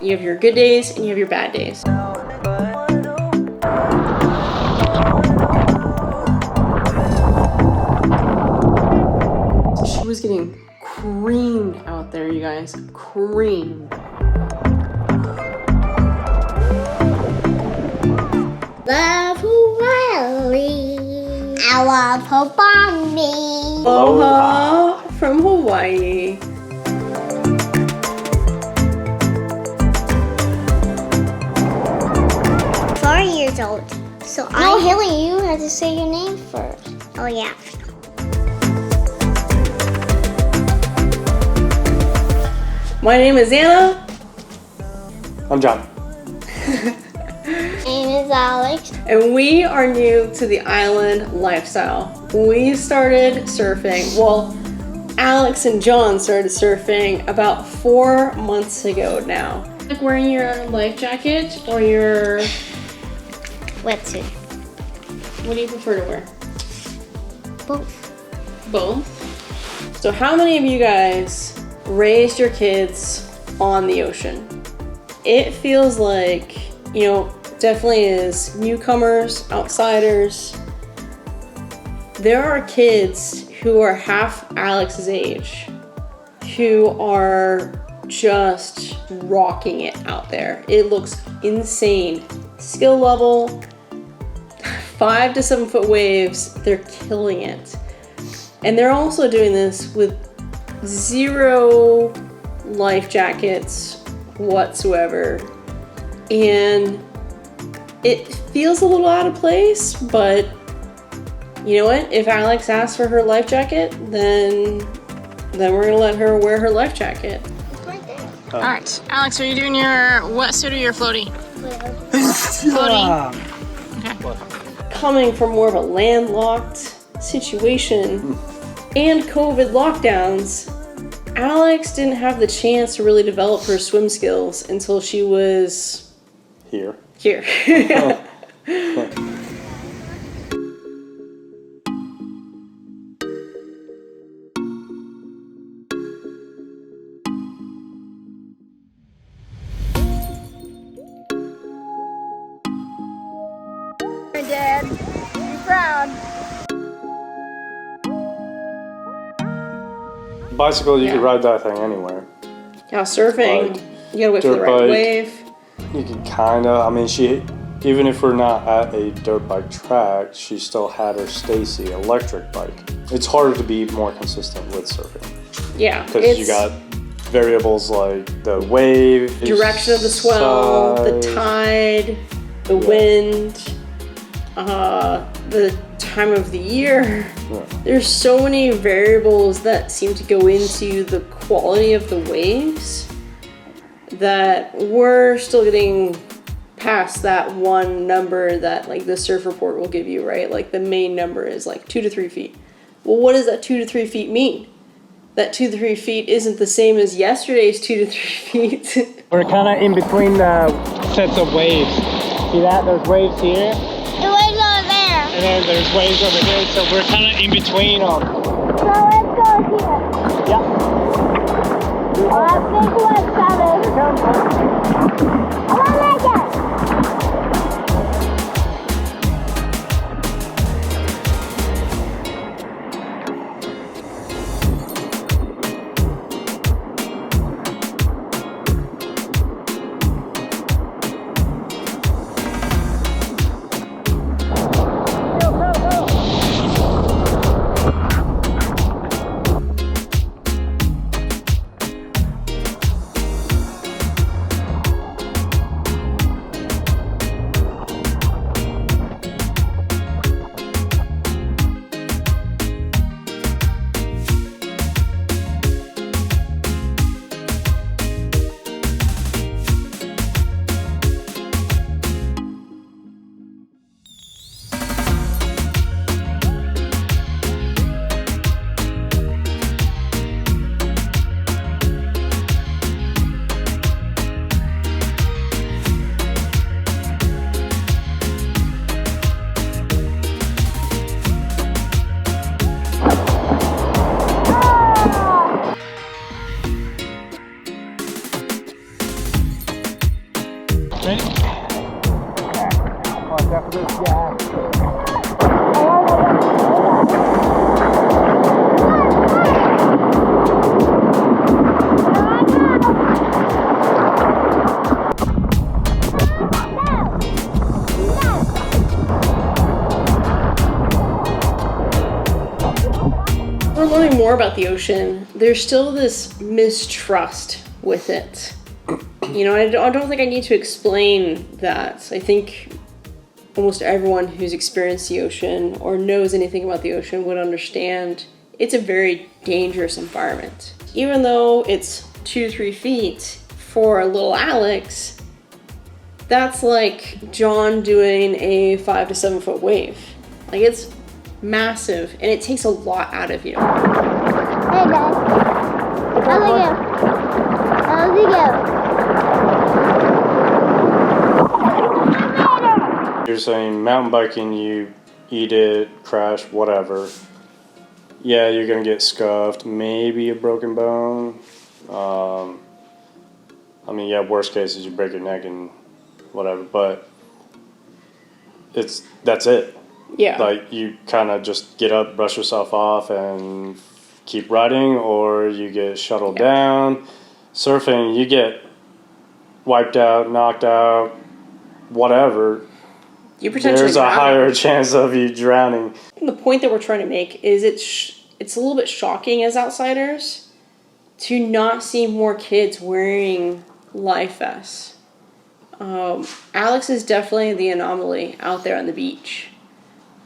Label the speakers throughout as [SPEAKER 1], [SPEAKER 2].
[SPEAKER 1] You have your good days and you have your bad days. She was getting creamed out there, you guys. Creamed.
[SPEAKER 2] Love Hawaii. I love Hawaii.
[SPEAKER 1] Aloha from Hawaii.
[SPEAKER 2] 4 years old. So no, Haley, you had to say your name first. Oh yeah.
[SPEAKER 1] My name is Anna.
[SPEAKER 3] I'm John.
[SPEAKER 2] My name is Alex.
[SPEAKER 1] And we are new to the island lifestyle. We started surfing, well, Alex and John started surfing about 4 months ago now. Like wearing your life jacket or your
[SPEAKER 2] Wetsuit.
[SPEAKER 1] What do you prefer to wear?
[SPEAKER 2] Both.
[SPEAKER 1] Both? So how many of you guys raised your kids on the ocean? It feels like, you know, definitely is newcomers, outsiders. There are kids who are half Alex's age who are just rocking it out there. It looks insane. Skill level, 5 to 7 foot waves, they're killing it. And they're also doing this with 0 life jackets whatsoever. And it feels a little out of place, but you know what? If Alex asks for her life jacket, then we're gonna let her wear her life jacket.
[SPEAKER 2] It's right there.
[SPEAKER 1] All right, Alex, are you doing your wetsuit or your floaty? Floaty. Okay. Coming from more of a landlocked situation and COVID lockdowns, Alex didn't have the chance to really develop her swim skills until she was
[SPEAKER 3] Here.
[SPEAKER 2] Dad, be proud.
[SPEAKER 3] Bicycle, you could ride that thing anywhere.
[SPEAKER 1] Yeah, surfing,
[SPEAKER 3] Bike,
[SPEAKER 1] you gotta wait for the
[SPEAKER 3] dirt
[SPEAKER 1] right
[SPEAKER 3] bike.
[SPEAKER 1] wave.
[SPEAKER 3] You could kind of, I mean, even if we're not at a dirt bike track, she still had her Stacy electric bike. It's harder to be more consistent with surfing.
[SPEAKER 1] Yeah,
[SPEAKER 3] Because you got variables like the wave,
[SPEAKER 1] direction of the swell, the tide, the wind, the time of the year.
[SPEAKER 3] Yeah.
[SPEAKER 1] There's so many variables that seem to go into the quality of the waves that we're still getting past that one number that like the surf report will give you, right? Like the main number is like 2 to 3 feet. Well, what does that 2 to 3 feet mean? That 2 to 3 feet isn't the same as yesterday's 2 to 3 feet.
[SPEAKER 4] We're kind of in between the sets of waves. See that? There's waves here,
[SPEAKER 2] The waves over there.
[SPEAKER 4] and then there's waves over here, so we're kind of in between them.
[SPEAKER 2] So let's go here.
[SPEAKER 4] Yeah.
[SPEAKER 2] Oh, I think what's coming.
[SPEAKER 4] Here comes.
[SPEAKER 2] I want to make it.
[SPEAKER 4] Ready? Watch out for those gas.
[SPEAKER 1] We're learning more about the ocean. There's still this mistrust with it. You know, I don't think I need to explain that. I think almost everyone who's experienced the ocean or knows anything about the ocean would understand it's a very dangerous environment. Even though it's 2-3 feet for little Alex, that's like John doing a 5 to 7 foot wave. Like, it's massive and it takes a lot out of you.
[SPEAKER 2] Hey guys. How's it go? How's it go?
[SPEAKER 3] You're saying mountain biking, you eat it, crash, whatever. Yeah, you're gonna get scuffed, maybe a broken bone. I mean, yeah, worst case is you break your neck and whatever, but that's it.
[SPEAKER 1] Yeah.
[SPEAKER 3] Like, you kind of just get up, brush yourself off, and keep riding, or you get shuttled down. Surfing, you get wiped out, knocked out, whatever.
[SPEAKER 1] You potentially
[SPEAKER 3] There's a
[SPEAKER 1] drown.
[SPEAKER 3] higher chance of you drowning.
[SPEAKER 1] The point that we're trying to make is it's a little bit shocking as outsiders to not see more kids wearing life vests. Alex is definitely the anomaly out there on the beach.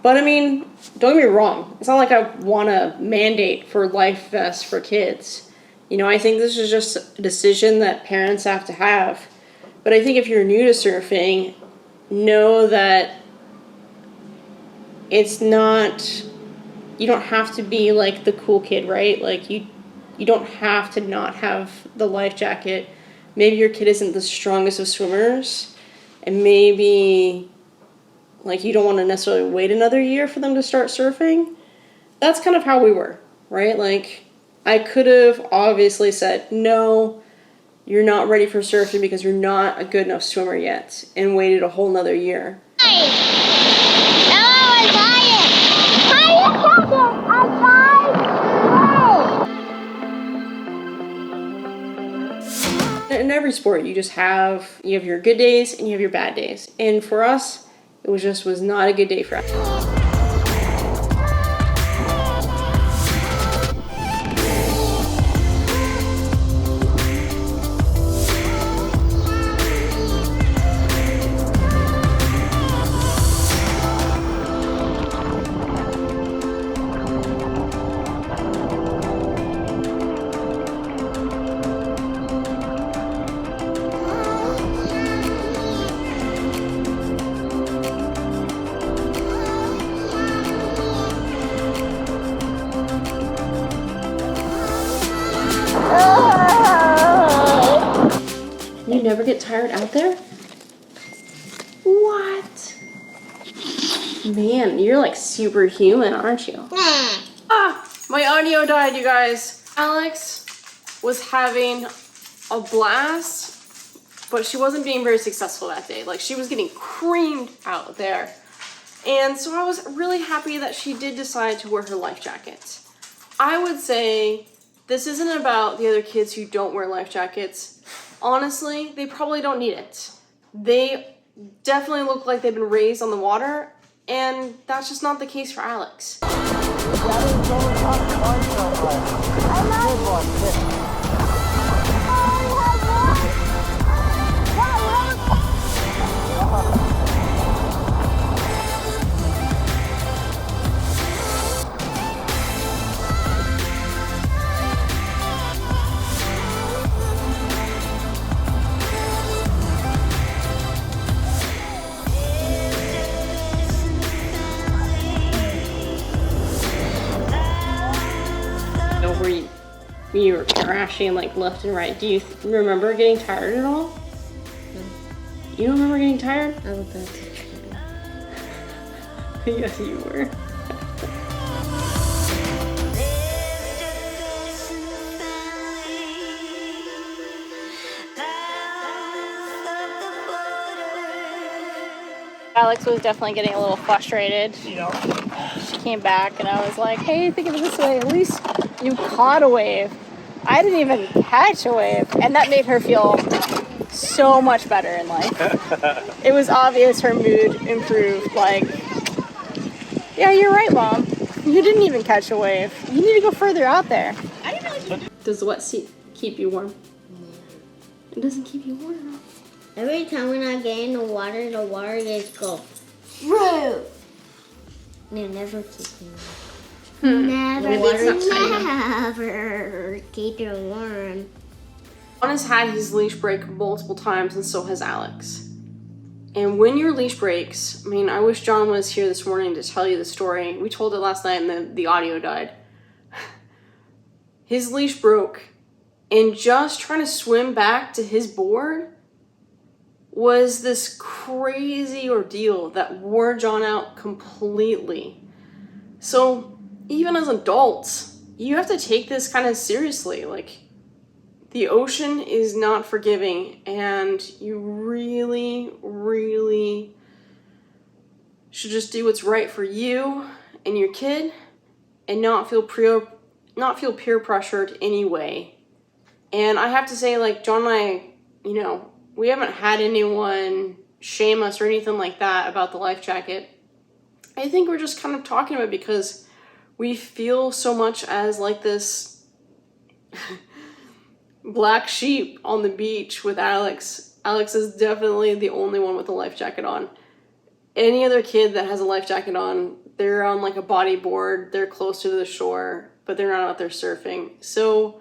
[SPEAKER 1] But I mean, don't get me wrong. It's not like I want to mandate for life vests for kids. You know, I think this is just a decision that parents have to have. But I think if you're new to surfing, know that it's not, you don't have to be like the cool kid, right? Like, you don't have to not have the life jacket. Maybe your kid isn't the strongest of swimmers, and maybe like you don't want to necessarily wait another year for them to start surfing. That's kind of how we were, right? Like, I could have obviously said, no, you're not ready for surfing because you're not a good enough swimmer yet, and waited a whole nother year. In every sport, you have your good days and you have your bad days. And for us, it was not a good day for us. You never get tired out there? What? Man, you're like superhuman, aren't you? Ah, my audio died, you guys. Alex was having a blast, but she wasn't being very successful that day. Like, she was getting creamed out there. And so I was really happy that she did decide to wear her life jacket. I would say this isn't about the other kids who don't wear life jackets. Honestly, they probably don't need it. They definitely look like they've been raised on the water, and that's just not the case for Alex. Where you were crashing like left and right. Do you remember getting tired at all? No. You don't remember getting tired?
[SPEAKER 5] I was bad teacher.
[SPEAKER 1] Yes, you were. Alex was definitely getting a little frustrated. You know, she came back and I was like, hey, think of it this way. At least you caught a wave. I didn't even catch a wave. And that made her feel so much better in life. It was obvious her mood improved. Like, yeah, you're right, Mom. You didn't even catch a wave. You need to go further out there. Does the wet seat keep you warm? It doesn't keep you warm.
[SPEAKER 2] Every time when I get in the water just go, bro. And it never keeps me warm. Never keep you warm.
[SPEAKER 1] John has had his leash break multiple times, and so has Alex. And when your leash breaks, I mean, I wish John was here this morning to tell you the story. We told it last night and the audio died. His leash broke, and just trying to swim back to his board was this crazy ordeal that wore John out completely. So even as adults, you have to take this kind of seriously. Like, the ocean is not forgiving, and you really, really should just do what's right for you and your kid and not feel peer pressured anyway. And I have to say, like, John and I, you know, we haven't had anyone shame us or anything like that about the life jacket. I think we're just kind of talking about it because we feel so much as like this black sheep on the beach with Alex. Alex is definitely the only one with a life jacket on. Any other kid that has a life jacket on, they're on like a bodyboard, they're closer to the shore, but they're not out there surfing. So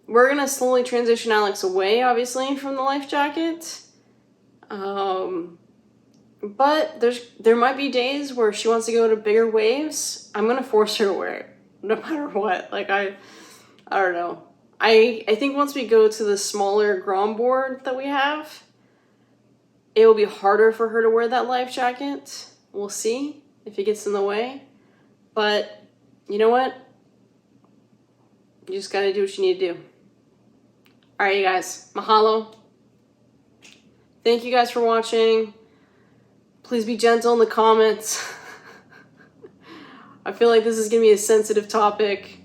[SPEAKER 1] we're gonna slowly transition Alex away, obviously, from the life jacket. But there might be days where she wants to go to bigger waves. I'm gonna force her to wear it, no matter what. Like, I don't know. I think once we go to the smaller grom board that we have, it will be harder for her to wear that life jacket. We'll see if it gets in the way. But you know what? You just gotta do what you need to do. All right, you guys. Mahalo. Thank you guys for watching. Please be gentle in the comments. I feel like this is gonna be a sensitive topic.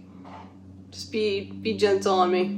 [SPEAKER 1] Just be gentle on me.